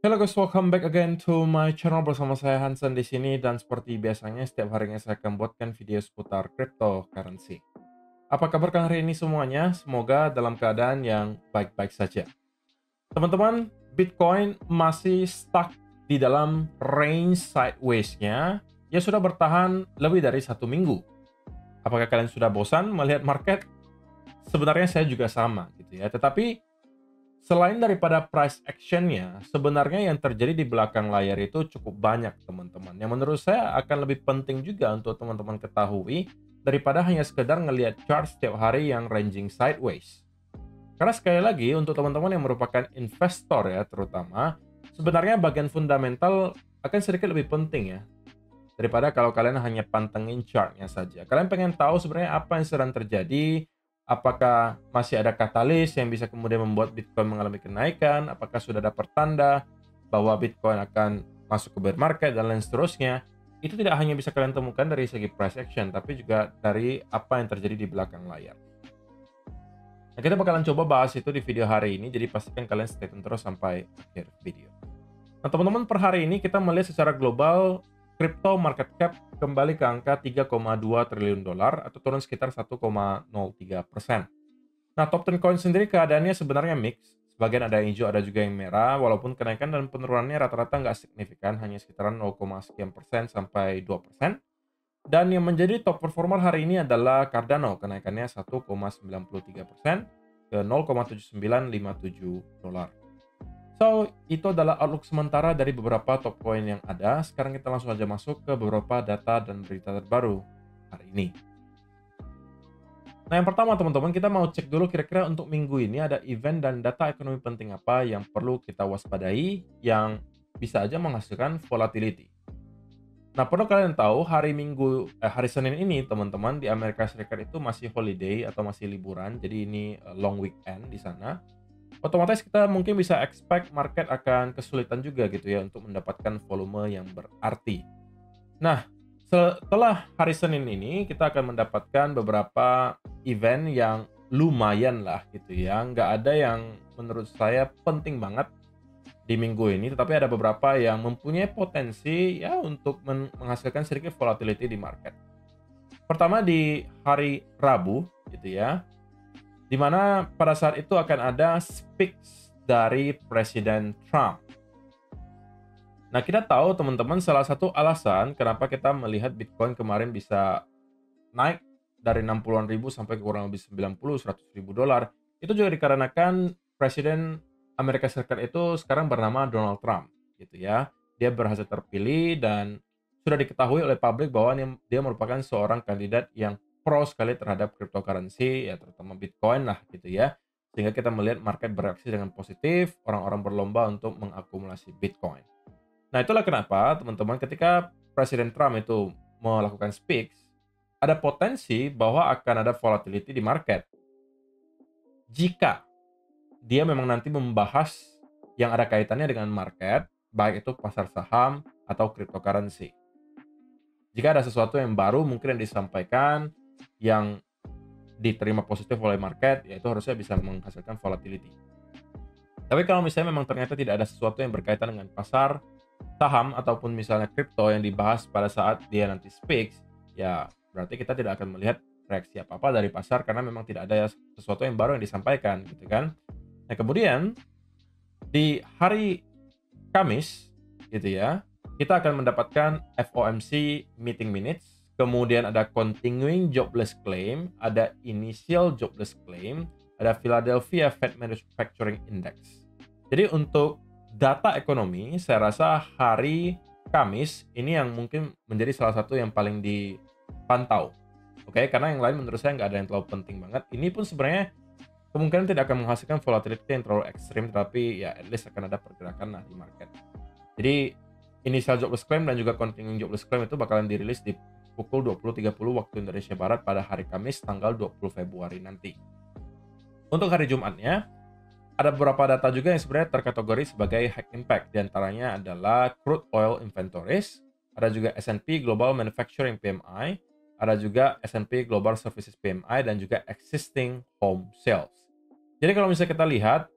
Hello guys, welcome back again to my channel bersama saya Hansen di sini dan seperti biasanya setiap harinya saya akan buatkan video seputar cryptocurrency. Apa kabar kalian hari ini semuanya? Semoga dalam keadaan yang baik-baik saja. Teman-teman, Bitcoin masih stuck di dalam range sideways-nya. Ya sudah bertahan lebih dari 1 minggu. Apakah kalian sudah bosan melihat market? Sebenarnya saya juga sama gitu ya. Tetapi selain daripada price action-nya, sebenarnya yang terjadi di belakang layar itu cukup banyak, teman-teman. Yang menurut saya akan lebih penting juga untuk teman-teman ketahui daripada hanya sekedar ngelihat chart setiap hari yang ranging sideways. Karena sekali lagi, untuk teman-teman yang merupakan investor ya, terutama, sebenarnya bagian fundamental akan sedikit lebih penting ya, daripada kalau kalian hanya pantengin chart-nya saja. Kalian pengen tahu sebenarnya apa yang sedang terjadi, apakah masih ada katalis yang bisa kemudian membuat Bitcoin mengalami kenaikan, apakah sudah ada pertanda bahwa Bitcoin akan masuk ke bear market dan lain seterusnya. Itu tidak hanya bisa kalian temukan dari segi price action, tapi juga dari apa yang terjadi di belakang layar. Nah, kita bakalan coba bahas itu di video hari ini, jadi pastikan kalian stay tune terus sampai akhir video. Nah, teman-teman, per hari ini kita melihat secara global crypto market cap kembali ke angka 3,2 triliun dolar atau turun sekitar 1,03%. Nah, top 10 coin sendiri keadaannya sebenarnya mix. Sebagian ada yang hijau, ada juga yang merah, walaupun kenaikan dan penurunannya rata-rata nggak signifikan, hanya sekitaran 0, sekian persen sampai 2%. Dan yang menjadi top performer hari ini adalah Cardano, kenaikannya 1,93% ke 0,7957 dolar. So, itu adalah outlook sementara dari beberapa top coin yang ada. Sekarang kita langsung aja masuk ke beberapa data dan berita terbaru hari ini. Nah, yang pertama teman-teman, kita mau cek dulu kira-kira untuk minggu ini ada event dan data ekonomi penting apa yang perlu kita waspadai yang bisa aja menghasilkan volatility. Nah, perlu kalian tahu hari Senin ini teman-teman di Amerika Serikat itu masih holiday atau masih liburan, jadi ini long weekend di sana. Otomatis kita mungkin bisa expect market akan kesulitan juga gitu ya untuk mendapatkan volume yang berarti. Nah, setelah hari Senin ini kita akan mendapatkan beberapa event yang lumayan lah gitu ya. Nggak ada yang menurut saya penting banget di minggu ini, tetapi ada beberapa yang mempunyai potensi ya untuk menghasilkan sedikit volatility di market. Pertama di hari Rabu gitu ya, di mana pada saat itu akan ada speech dari Presiden Trump. Nah, kita tahu teman-teman salah satu alasan kenapa kita melihat Bitcoin kemarin bisa naik dari 60-an ribu sampai ke kurang lebih 90, 100 ribu dolar, itu juga dikarenakan Presiden Amerika Serikat itu sekarang bernama Donald Trump, gitu ya. Dia berhasil terpilih dan sudah diketahui oleh publik bahwa dia merupakan seorang kandidat yang pro sekali terhadap cryptocurrency, ya terutama Bitcoin lah gitu ya. Sehingga kita melihat market bereaksi dengan positif, orang-orang berlomba untuk mengakumulasi Bitcoin. Nah, itulah kenapa teman-teman ketika Presiden Trump itu melakukan speech, ada potensi bahwa akan ada volatility di market. Jika dia memang nanti membahas yang ada kaitannya dengan market, baik itu pasar saham atau cryptocurrency. Jika ada sesuatu yang baru mungkin yang disampaikan, yang diterima positif oleh market, ya itu harusnya bisa menghasilkan volatility. Tapi kalau misalnya memang ternyata tidak ada sesuatu yang berkaitan dengan pasar saham ataupun misalnya kripto yang dibahas pada saat dia nanti speaks, ya berarti kita tidak akan melihat reaksi apa-apa dari pasar karena memang tidak ada sesuatu yang baru yang disampaikan gitu kan. Nah, kemudian di hari Kamis gitu ya, kita akan mendapatkan FOMC meeting minutes, kemudian ada continuing jobless claim, ada initial jobless claim, ada Philadelphia Fed Manufacturing Index. Jadi untuk data ekonomi, saya rasa hari Kamis ini yang mungkin menjadi salah satu yang paling dipantau. Oke, karena yang lain menurut saya nggak ada yang terlalu penting banget. Ini pun sebenarnya kemungkinan tidak akan menghasilkan volatility yang terlalu ekstrim, tapi ya at least akan ada pergerakan lah di market. Jadi initial jobless claim dan juga continuing jobless claim itu bakalan dirilis di pukul 20.30 waktu Indonesia Barat pada hari Kamis tanggal 20 Februari nanti. Untuk hari Jumatnya, ada beberapa data juga yang sebenarnya terkategori sebagai high impact. Di antaranya adalah crude oil inventories, ada juga S&P Global Manufacturing PMI, ada juga S&P Global Services PMI, dan juga existing home sales. Jadi kalau misalnya kita lihat,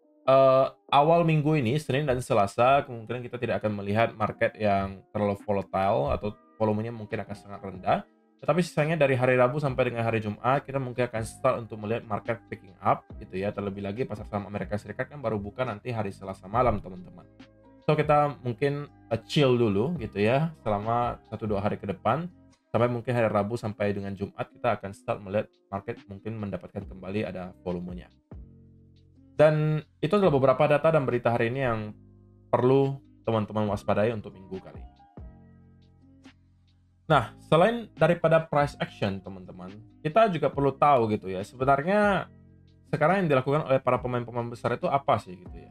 awal minggu ini, Senin dan Selasa, kemungkinan kita tidak akan melihat market yang terlalu volatile atau volumenya mungkin akan sangat rendah. Tetapi sisanya dari hari Rabu sampai dengan hari Jumat, kita mungkin akan start untuk melihat market picking up gitu ya. Terlebih lagi pasar saham Amerika Serikat kan baru buka nanti hari Selasa malam, teman-teman. So kita mungkin chill dulu gitu ya selama 1-2 hari ke depan. Sampai mungkin hari Rabu sampai dengan Jumat kita akan start melihat market mungkin mendapatkan kembali ada volumenya. Dan itu adalah beberapa data dan berita hari ini yang perlu teman-teman waspadai untuk minggu kali ini. Nah, selain daripada price action, teman-teman, kita juga perlu tahu gitu ya, sebenarnya sekarang yang dilakukan oleh para pemain-pemain besar itu apa sih gitu ya.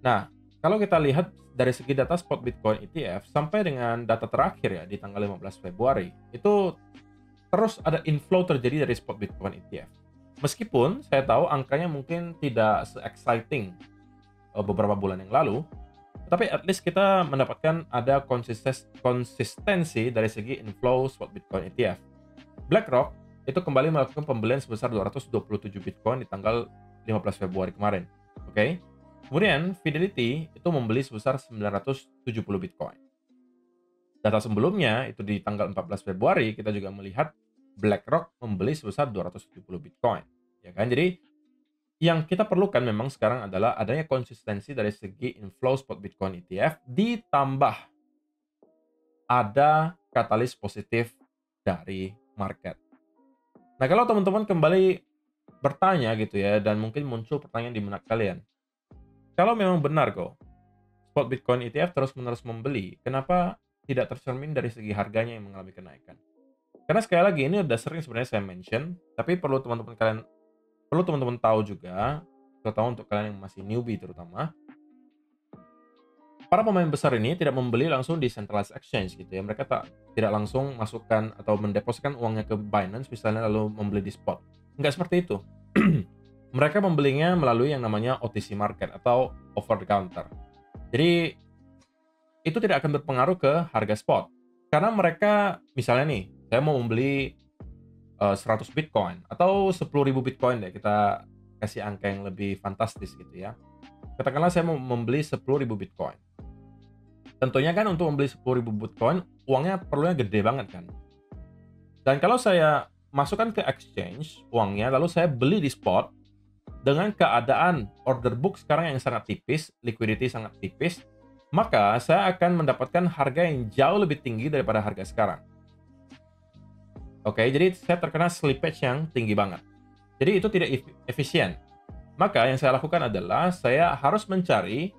Nah, kalau kita lihat dari segi data spot Bitcoin ETF sampai dengan data terakhir ya di tanggal 15 Februari, itu terus ada inflow terjadi dari spot Bitcoin ETF. Meskipun saya tahu angkanya mungkin tidak se-exciting beberapa bulan yang lalu, tapi at least kita mendapatkan ada konsistensi dari segi inflow spot Bitcoin ETF. BlackRock itu kembali melakukan pembelian sebesar 227 Bitcoin di tanggal 15 Februari kemarin. Oke. Kemudian Fidelity itu membeli sebesar 970 Bitcoin. Data sebelumnya itu di tanggal 14 Februari kita juga melihat BlackRock membeli sebesar 270 Bitcoin. Ya kan? Jadi yang kita perlukan memang sekarang adalah adanya konsistensi dari segi inflow spot Bitcoin ETF ditambah ada katalis positif dari market. Nah, kalau teman-teman kembali bertanya gitu ya, dan mungkin muncul pertanyaan di benak kalian. Kalau memang benar kok, spot Bitcoin ETF terus-menerus membeli, kenapa tidak tercermin dari segi harganya yang mengalami kenaikan? Karena sekali lagi, ini udah sering sebenarnya saya mention, tapi perlu teman-teman tahu juga, terutama untuk kalian yang masih newbie terutama, para pemain besar ini tidak membeli langsung di centralized exchange gitu ya. Mereka tidak langsung masukkan atau mendepositkan uangnya ke Binance misalnya lalu membeli di spot. Enggak seperti itu. Mereka membelinya melalui yang namanya OTC market atau over the counter. Jadi itu tidak akan berpengaruh ke harga spot. Karena mereka misalnya nih, saya mau membeli 100 Bitcoin atau 10.000 Bitcoin deh, kita kasih angka yang lebih fantastis gitu ya. Katakanlah saya mau membeli 10.000 Bitcoin. Tentunya kan untuk membeli 10.000 Bitcoin, uangnya perlunya gede banget kan. Dan kalau saya masukkan ke exchange uangnya, lalu saya beli di spot, dengan keadaan order book sekarang yang sangat tipis, liquidity sangat tipis, maka saya akan mendapatkan harga yang jauh lebih tinggi daripada harga sekarang. Oke, jadi saya terkena slippage yang tinggi banget. Jadi itu tidak efisien. Maka yang saya lakukan adalah saya harus mencari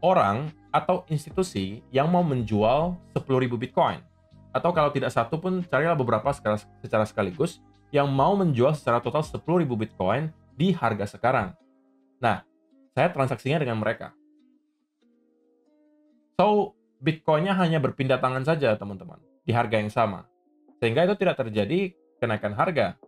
orang atau institusi yang mau menjual 10.000 Bitcoin. Atau kalau tidak satu pun, carilah beberapa secara sekaligus yang mau menjual secara total 10.000 Bitcoin di harga sekarang. Nah, saya transaksinya dengan mereka. So, Bitcoin-nya hanya berpindah tangan saja, teman-teman, di harga yang sama. Sehingga itu tidak terjadi kenaikan harga.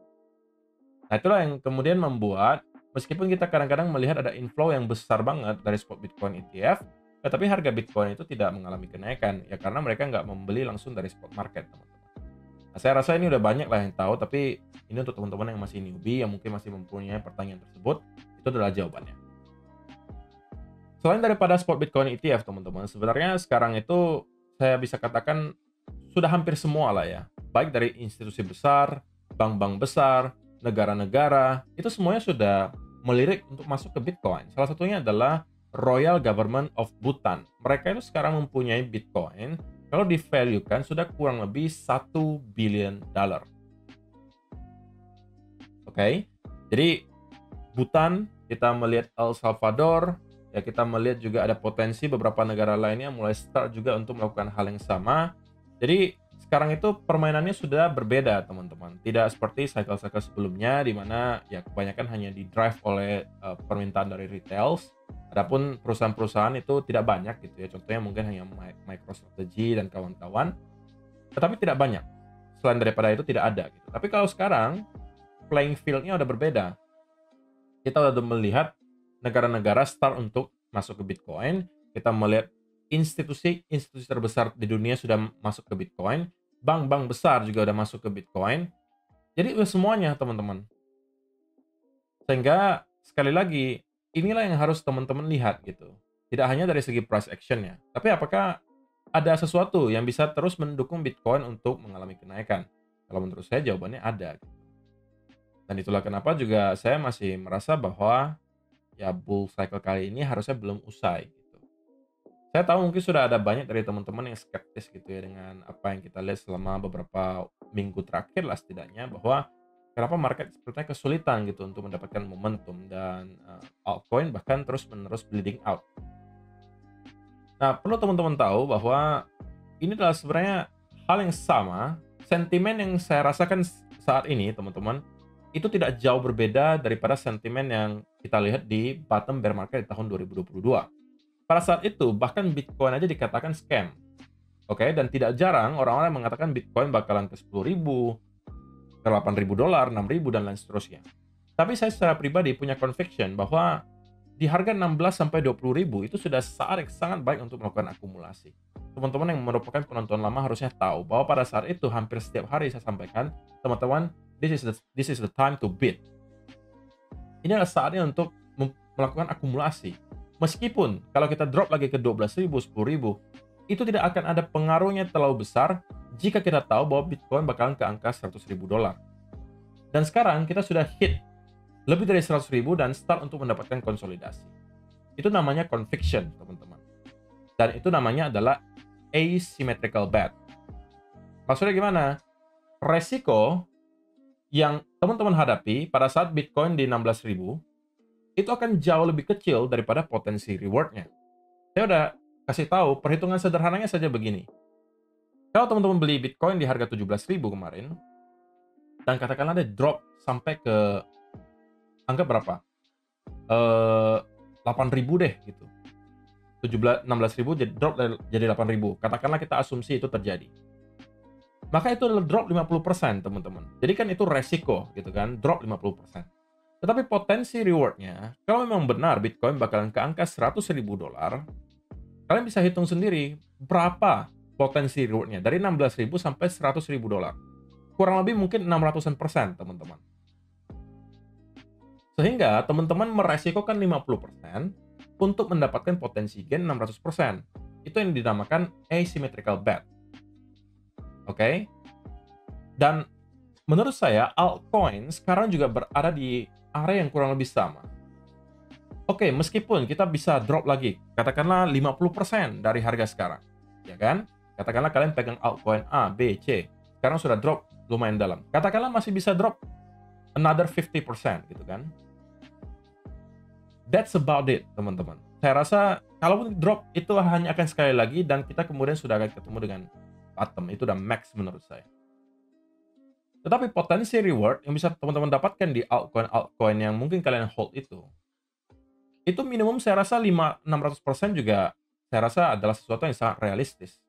Nah, itulah yang kemudian membuat, meskipun kita kadang-kadang melihat ada inflow yang besar banget dari spot Bitcoin ETF, tetapi harga Bitcoin itu tidak mengalami kenaikan, ya karena mereka nggak membeli langsung dari spot market, teman-teman. Nah, saya rasa ini udah banyak lah yang tahu, tapi ini untuk teman-teman yang masih newbie, yang mungkin masih mempunyai pertanyaan tersebut, itu adalah jawabannya. Selain daripada spot Bitcoin ETF, teman-teman, sebenarnya sekarang itu saya bisa katakan sudah hampir semua lah ya, baik dari institusi besar, bank-bank besar, negara-negara, itu semuanya sudah melirik untuk masuk ke Bitcoin. Salah satunya adalah Royal Government of Bhutan. Mereka itu sekarang mempunyai Bitcoin, kalau di-value-kan sudah kurang lebih $1 billion. Oke, jadi Bhutan, kita melihat El Salvador, ya kita melihat juga ada potensi beberapa negara lainnya mulai start juga untuk melakukan hal yang sama. Jadi sekarang itu permainannya sudah berbeda, teman-teman. Tidak seperti cycle-cycle sebelumnya di mana ya kebanyakan hanya di-drive oleh permintaan dari retails. Adapun perusahaan-perusahaan itu tidak banyak gitu ya. Contohnya mungkin hanya MicroStrategy dan kawan-kawan. Tetapi tidak banyak. Selain daripada itu tidak ada gitu. Tapi kalau sekarang playing field-nya udah berbeda. Kita udah melihat negara-negara start untuk masuk ke Bitcoin. Kita melihat institusi terbesar di dunia sudah masuk ke Bitcoin. Bank-bank besar juga udah masuk ke Bitcoin. Jadi semuanya, teman-teman. Sehingga sekali lagi, inilah yang harus teman-teman lihat gitu. Tidak hanya dari segi price action-nya, tapi apakah ada sesuatu yang bisa terus mendukung Bitcoin untuk mengalami kenaikan? Kalau menurut saya jawabannya ada. Dan itulah kenapa juga saya masih merasa bahwa ya bull cycle kali ini harusnya belum usai gitu. Saya tahu mungkin sudah ada banyak dari teman-teman yang skeptis gitu ya dengan apa yang kita lihat selama beberapa minggu terakhir lah setidaknya, bahwa kenapa market sepertinya kesulitan gitu untuk mendapatkan momentum dan altcoin bahkan terus-menerus bleeding out. Nah, perlu teman-teman tahu bahwa ini adalah sebenarnya hal yang sama, sentimen yang saya rasakan saat ini, teman-teman, itu tidak jauh berbeda daripada sentimen yang kita lihat di bottom bear market di tahun 2022. Pada saat itu, bahkan Bitcoin aja dikatakan scam. Oke, dan tidak jarang orang-orang mengatakan Bitcoin bakalan ke 10.000, ke 8.000 dolar, 6.000 dan lain seterusnya. Tapi saya secara pribadi punya conviction bahwa di harga 16 sampai 20.000 itu sudah saat yang sangat baik untuk melakukan akumulasi. Teman-teman yang merupakan penonton lama harusnya tahu bahwa pada saat itu hampir setiap hari saya sampaikan, teman-teman, this is the time to bid. Ini adalah saatnya untuk melakukan akumulasi. Meskipun kalau kita drop lagi ke 12.000, 10.000, itu tidak akan ada pengaruhnya terlalu besar jika kita tahu bahwa Bitcoin bakalan ke angka 100.000 dolar. Dan sekarang kita sudah hit lebih dari 100.000 dan start untuk mendapatkan konsolidasi. Itu namanya conviction, teman-teman. Dan itu namanya adalah asymmetrical bet. Maksudnya gimana? Resiko yang teman-teman hadapi pada saat Bitcoin di 16.000 itu akan jauh lebih kecil daripada potensi reward-nya. Saya udah kasih tahu, perhitungan sederhananya saja begini. Kalau teman-teman beli Bitcoin di harga 17.000 kemarin, dan katakanlah ada drop sampai ke angka berapa? 8.000 deh gitu. 16.000 jadi drop jadi 8.000. Katakanlah kita asumsi itu terjadi. Maka itu adalah drop 50%, teman-teman. Jadi kan itu resiko gitu kan, drop 50%. Tetapi potensi reward-nya, kalau memang benar Bitcoin bakalan ke angka 100.000 dolar, kalian bisa hitung sendiri berapa potensi reward-nya dari 16.000 sampai 100.000 dolar. Kurang lebih mungkin 600%, teman-teman. Sehingga teman-teman meresikokan 50% untuk mendapatkan potensi gain 600%. Itu yang dinamakan asymmetrical bet. Oke? Dan menurut saya altcoin sekarang juga berada di area yang kurang lebih sama. Oke, meskipun kita bisa drop lagi, katakanlah 50% dari harga sekarang, ya kan? Katakanlah kalian pegang altcoin A, B, C, sekarang sudah drop lumayan dalam. Katakanlah masih bisa drop another 50% gitu kan? That's about it, teman-teman. Saya rasa kalaupun drop itu hanya akan sekali lagi dan kita kemudian sudah akan ketemu dengan bottom. Itu udah max menurut saya. Tetapi potensi reward yang bisa teman-teman dapatkan di altcoin yang mungkin kalian hold itu minimum saya rasa 500-600% juga saya rasa adalah sesuatu yang sangat realistis.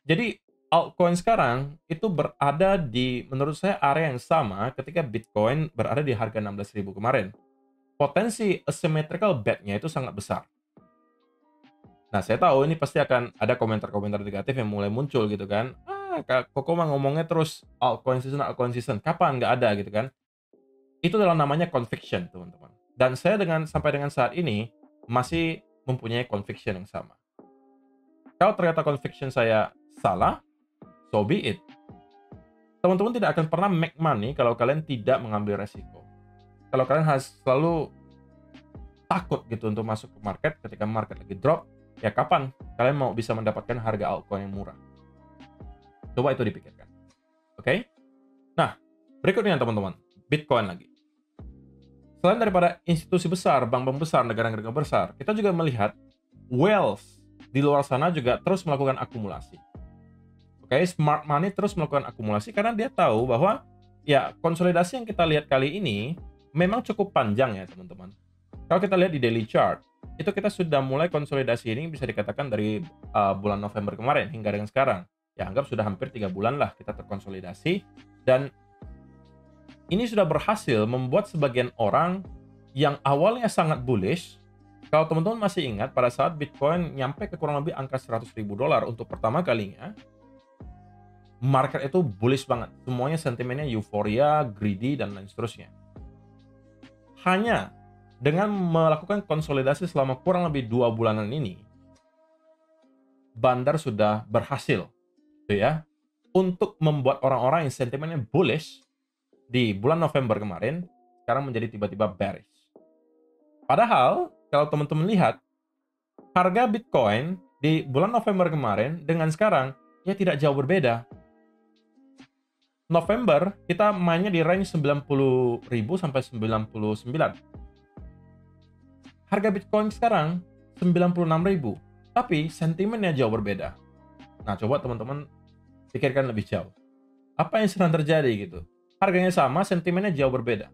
Jadi altcoin sekarang itu berada di menurut saya area yang sama ketika Bitcoin berada di harga 16.000 kemarin. Potensi asymmetrical bet-nya itu sangat besar. Nah, saya tahu ini pasti akan ada komentar-komentar negatif yang mulai muncul gitu kan. Kak Koko mah ngomongnya terus altcoin season. Kapan? Nggak ada gitu kan. Itu adalah namanya conviction, teman-teman. Dan saya sampai dengan saat ini masih mempunyai conviction yang sama. Kalau ternyata conviction saya salah, so be it. Teman-teman tidak akan pernah make money kalau kalian tidak mengambil resiko. Kalau kalian harus selalu takut gitu untuk masuk ke market ketika market lagi drop, ya kapan kalian mau bisa mendapatkan harga altcoin yang murah? Coba itu dipikirkan. Oke? Nah, berikutnya teman-teman, Bitcoin lagi. Selain daripada institusi besar, bank-bank besar, negara-negara besar, kita juga melihat wealth di luar sana juga terus melakukan akumulasi. Oke, smart money terus melakukan akumulasi karena dia tahu bahwa ya konsolidasi yang kita lihat kali ini memang cukup panjang ya teman-teman. Kalau kita lihat di daily chart, itu kita sudah mulai konsolidasi ini bisa dikatakan dari bulan November kemarin hingga dengan sekarang. Ya anggap sudah hampir 3 bulan lah kita terkonsolidasi, dan ini sudah berhasil membuat sebagian orang yang awalnya sangat bullish. Kalau teman-teman masih ingat pada saat Bitcoin nyampe ke kurang lebih angka 100.000 dolar untuk pertama kalinya, market itu bullish banget. Semuanya sentimennya euforia, greedy, dan lain seterusnya. Hanya dengan melakukan konsolidasi selama kurang lebih 2 bulanan ini, Bandar sudah berhasil, gitu ya, untuk membuat orang-orang yang sentimennya bullish di bulan November kemarin, sekarang menjadi tiba-tiba bearish. Padahal, kalau teman-teman lihat, harga Bitcoin di bulan November kemarin dengan sekarang, ya tidak jauh berbeda. November, kita mainnya di range 90.000 sampai 99. Harga Bitcoin sekarang 96.000, tapi sentimennya jauh berbeda. Nah, coba teman-teman pikirkan lebih jauh. Apa yang sedang terjadi gitu? Harganya sama, sentimennya jauh berbeda.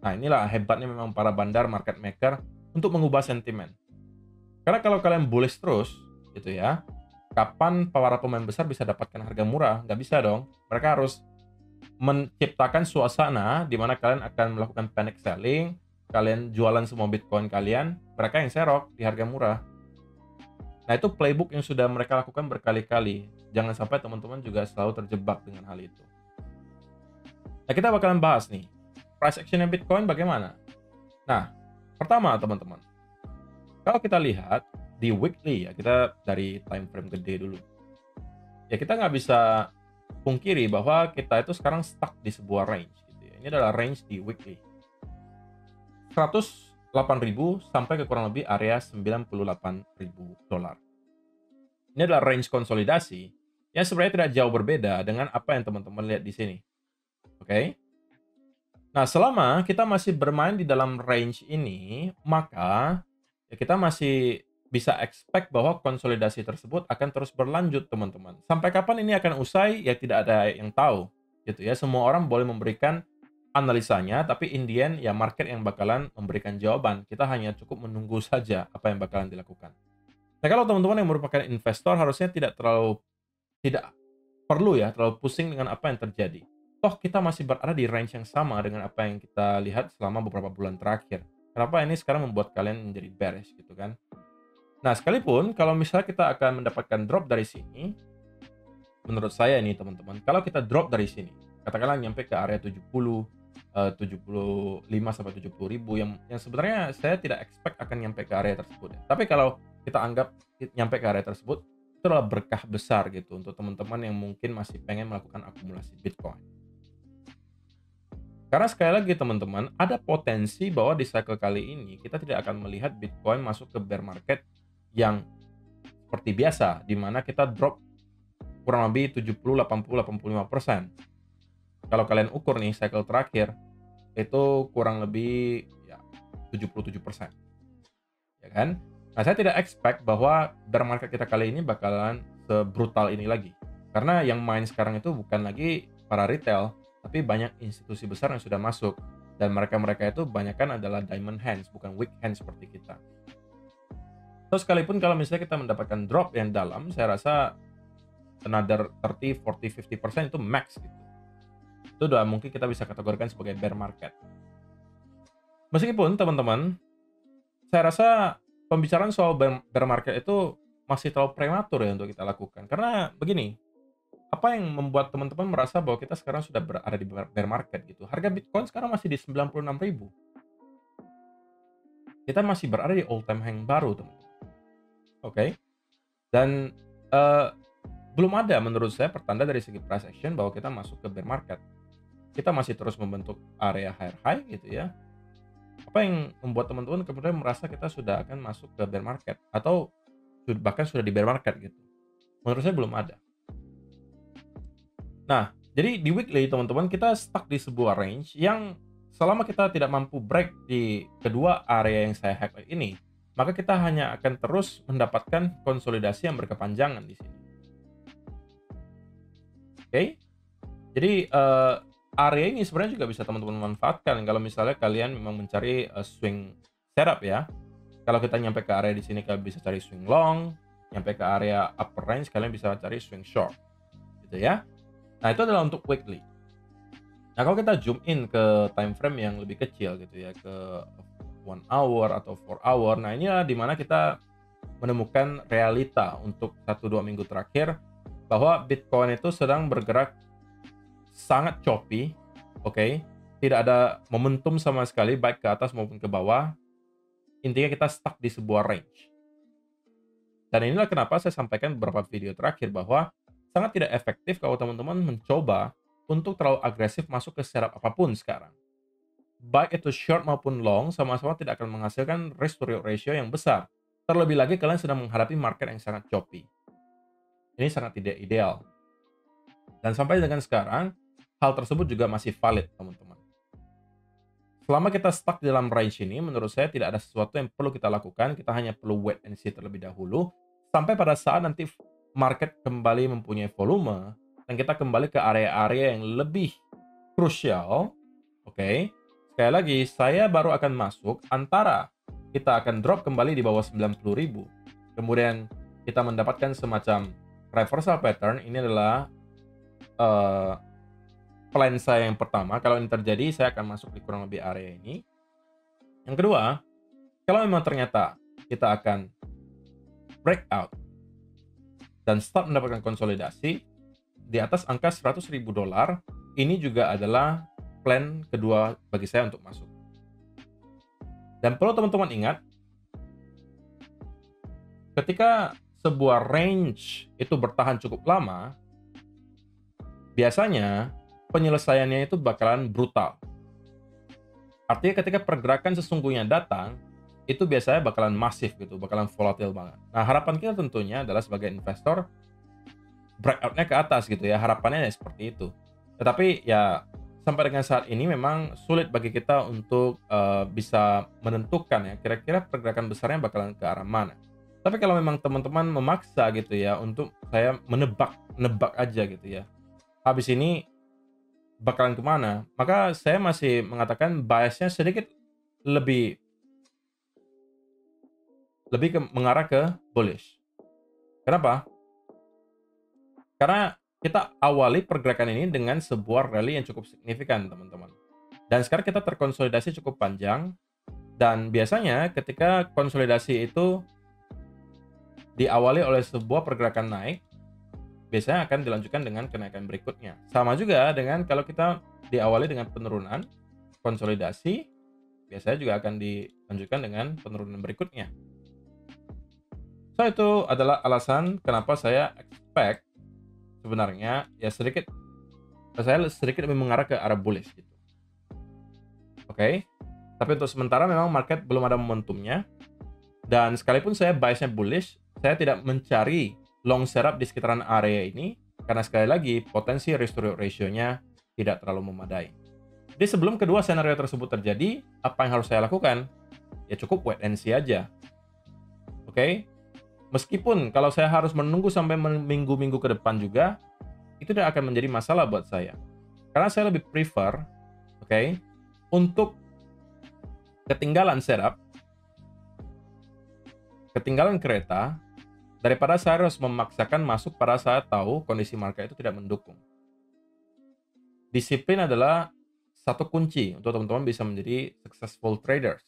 Nah, inilah hebatnya memang para bandar market maker untuk mengubah sentimen. Karena kalau kalian bullish terus, gitu ya, kapan para pemain besar bisa dapatkan harga murah? Nggak bisa dong. Mereka harus menciptakan suasana di mana kalian akan melakukan panic selling, kalian jualan semua Bitcoin kalian, mereka yang serok di harga murah. Nah, itu playbook yang sudah mereka lakukan berkali-kali. Jangan sampai teman-teman juga selalu terjebak dengan hal itu. Nah, kita bakalan bahas nih, price actionnya Bitcoin bagaimana? Nah, pertama teman-teman, kalau kita lihat di weekly ya, kita dari time frame gede dulu. Ya, kita nggak bisa pungkiri bahwa kita itu sekarang stuck di sebuah range gitu ya. Ini adalah range di weekly. 108.000 sampai ke kurang lebih area 98.000 dolar. Ini adalah range konsolidasi yang sebenarnya tidak jauh berbeda dengan apa yang teman-teman lihat di sini. Oke? Nah, selama kita masih bermain di dalam range ini, maka ya kita masih bisa expect bahwa konsolidasi tersebut akan terus berlanjut, teman-teman. Sampai kapan ini akan usai, ya tidak ada yang tahu. Gitu ya, semua orang boleh memberikan analisanya, tapi in the end, ya market yang bakalan memberikan jawaban. Kita hanya cukup menunggu saja apa yang bakalan dilakukan. Nah, kalau teman-teman yang merupakan investor, harusnya tidak perlu ya, terlalu pusing dengan apa yang terjadi. Toh kita masih berada di range yang sama dengan apa yang kita lihat selama beberapa bulan terakhir. Kenapa ini sekarang membuat kalian menjadi bearish gitu kan? Nah, sekalipun kalau misalnya kita akan mendapatkan drop dari sini, menurut saya nih teman-teman, kalau kita drop dari sini, katakanlah nyampe ke area 75 sampai 70.000 yang sebenarnya saya tidak expect akan nyampe ke area tersebut ya. Tapi kalau kita anggap nyampe ke area tersebut, itu adalah berkah besar gitu untuk teman-teman yang mungkin masih pengen melakukan akumulasi Bitcoin. Karena sekali lagi teman-teman, ada potensi bahwa di cycle kali ini kita tidak akan melihat Bitcoin masuk ke bear market yang seperti biasa, di mana kita drop kurang lebih 70, 80, 85%. Kalau kalian ukur nih cycle terakhir, itu kurang lebih ya 77%. Ya kan? Nah, saya tidak expect bahwa bear market kita kali ini bakalan sebrutal ini lagi. Karena yang main sekarang itu bukan lagi para retail, tapi banyak institusi besar yang sudah masuk. Dan mereka-mereka itu banyakkan adalah diamond hands, bukan weak hands seperti kita. Terus sekalipun kalau misalnya kita mendapatkan drop yang dalam, saya rasa another 30, 40, 50% itu max gitu. Itu udah mungkin kita bisa kategorikan sebagai bear market. Meskipun teman-teman, saya rasa pembicaraan soal bear market itu masih terlalu prematur ya untuk kita lakukan. Karena begini, apa yang membuat teman-teman merasa bahwa kita sekarang sudah berada di bear market gitu? Harga Bitcoin sekarang masih di 96.000. Kita masih berada di all time high baru, teman-teman. Oke. Dan belum ada menurut saya pertanda dari segi price action bahwa kita masuk ke bear market. Kita masih terus membentuk area higher high gitu ya. Apa yang membuat teman-teman kemudian merasa kita sudah akan masuk ke bear market atau bahkan sudah di bear market gitu? Menurut saya belum ada. Nah, jadi di weekly teman-teman kita stuck di sebuah range yang selama kita tidak mampu break di kedua area yang saya highlight ini, maka kita hanya akan terus mendapatkan konsolidasi yang berkepanjangan di sini. Oke? Jadi area ini sebenarnya juga bisa teman-teman manfaatkan kalau misalnya kalian memang mencari swing setup ya. Kalau kita nyampe ke area di sini kalian bisa cari swing long, nyampe ke area upper range kalian bisa cari swing short. Gitu ya. Nah, itu adalah untuk weekly. Nah, kalau kita zoom in ke time frame yang lebih kecil gitu ya, ke 1 hour atau 4 hour. Nah, inilah dimana kita menemukan realita untuk 1-2 minggu terakhir bahwa Bitcoin itu sedang bergerak sangat choppy, oke? Tidak ada momentum sama sekali baik ke atas maupun ke bawah. intinya kita stuck di sebuah range. Dan inilah kenapa saya sampaikan beberapa video terakhir bahwa sangat tidak efektif kalau teman-teman mencoba untuk terlalu agresif masuk ke setup apapun sekarang. Baik itu short maupun long, sama-sama tidak akan menghasilkan risk to reward ratio yang besar. Terlebih lagi kalian sedang menghadapi market yang sangat choppy. Ini sangat tidak ideal. Dan sampai dengan sekarang, hal tersebut juga masih valid, teman-teman. Selama kita stuck di dalam range ini, menurut saya tidak ada sesuatu yang perlu kita lakukan. Kita hanya perlu wait and see terlebih dahulu, sampai pada saat nanti market kembali mempunyai volume, dan kita kembali ke area-area yang lebih krusial. Oke. Sekali lagi, saya baru akan masuk antara kita akan drop kembali di bawah 90.000. Kemudian kita mendapatkan semacam reversal pattern. Ini adalah plan saya yang pertama. Kalau ini terjadi, saya akan masuk di kurang lebih area ini. Yang kedua, kalau memang ternyata kita akan breakout dan start mendapatkan konsolidasi di atas angka $100.000, ini juga adalah plan kedua bagi saya untuk masuk. Dan perlu teman-teman ingat, ketika sebuah range itu bertahan cukup lama, biasanya penyelesaiannya itu bakalan brutal. Artinya ketika pergerakan sesungguhnya datang, itu biasanya bakalan masif gitu, bakalan volatil banget. Nah, harapan kita tentunya adalah sebagai investor, breakout-nya ke atas gitu ya, harapannya ya seperti itu. Tetapi ya, sampai dengan saat ini memang sulit bagi kita untuk bisa menentukan ya, kira-kira pergerakan besarnya bakalan ke arah mana. Tapi kalau memang teman-teman memaksa gitu ya, untuk saya menebak aja gitu ya, habis ini bakalan kemana, maka saya masih mengatakan biasnya sedikit lebih mengarah ke bullish. Kenapa? Karena kita awali pergerakan ini dengan sebuah rally yang cukup signifikan, teman-teman. Dan sekarang kita terkonsolidasi cukup panjang, dan biasanya ketika konsolidasi itu diawali oleh sebuah pergerakan naik, biasanya akan dilanjutkan dengan kenaikan berikutnya. Sama juga dengan kalau kita diawali dengan penurunan, konsolidasi, biasanya juga akan dilanjutkan dengan penurunan berikutnya. So, itu adalah alasan kenapa saya expect sebenarnya ya saya sedikit lebih mengarah ke arah bullish gitu. Oke. Tapi untuk sementara memang market belum ada momentumnya, dan sekalipun saya biasnya bullish, saya tidak mencari long setup di sekitaran area ini karena sekali lagi potensi risk to reward ratio-nya tidak terlalu memadai. Jadi sebelum kedua skenario tersebut terjadi, apa yang harus saya lakukan? Ya cukup wait and see aja. Oke. Meskipun kalau saya harus menunggu sampai minggu-minggu ke depan juga, itu tidak akan menjadi masalah buat saya. Karena saya lebih prefer, oke, untuk ketinggalan setup, ketinggalan kereta, daripada saya harus memaksakan masuk pada saat tahu kondisi market itu tidak mendukung. Disiplin adalah satu kunci untuk teman-teman bisa menjadi successful traders.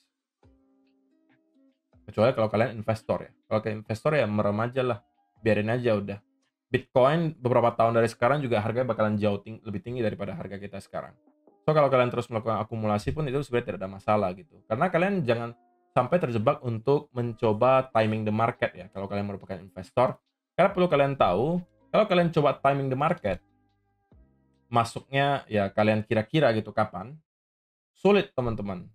Kecuali kalau kalian investor ya. Kalau kalian investor ya merem aja lah. Biarin aja udah. Bitcoin beberapa tahun dari sekarang juga harganya bakalan jauh lebih tinggi daripada harga kita sekarang. So, kalau kalian terus melakukan akumulasi pun itu sebenarnya tidak ada masalah gitu. Karena kalian jangan sampai terjebak untuk mencoba timing the market ya. Kalau kalian merupakan investor. Karena perlu kalian tahu, kalau kalian coba timing the market, masuknya ya kalian kira-kira gitu kapan, sulit teman-teman.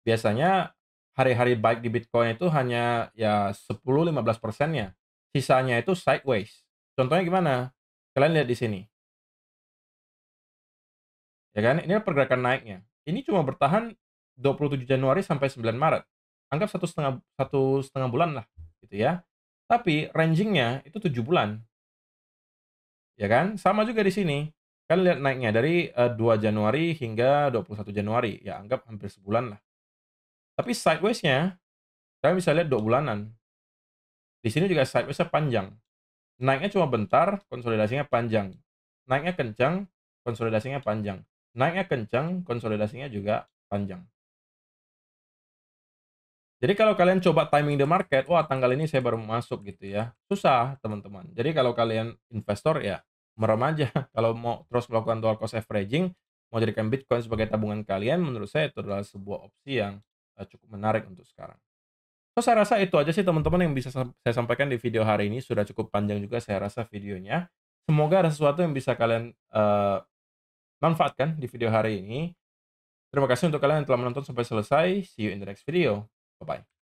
Biasanya hari-hari baik di Bitcoin itu hanya ya 10-15%-nya. Sisanya itu sideways. Contohnya gimana? Kalian lihat di sini. Ya kan? Ini pergerakan naiknya. Ini cuma bertahan 27 Januari sampai 9 Maret. Anggap satu setengah bulan lah gitu ya. Tapi ranging-nya itu 7 bulan. Ya kan? Sama juga di sini. Kalian lihat naiknya dari 2 Januari hingga 21 Januari. Ya anggap hampir sebulan lah. Tapi sideways-nya kalian bisa lihat 2 bulanan. Di sini juga sideways-nya panjang. Naiknya cuma bentar, konsolidasinya panjang. Naiknya kencang, konsolidasinya panjang. Naiknya kencang, konsolidasinya juga panjang. Jadi kalau kalian coba timing the market, wah tanggal ini saya baru masuk gitu ya. Susah, teman-teman. Jadi kalau kalian investor ya merem aja. Kalau mau terus melakukan dual cost averaging, mau jadikan Bitcoin sebagai tabungan kalian, menurut saya itu adalah sebuah opsi yang cukup menarik untuk sekarang. So, saya rasa itu aja sih teman-teman yang bisa saya sampaikan di video hari ini, sudah cukup panjang juga saya rasa videonya. Semoga ada sesuatu yang bisa kalian, manfaatkan di video hari ini. Terima kasih untuk kalian yang telah menonton sampai selesai. See you in the next video. Bye-bye.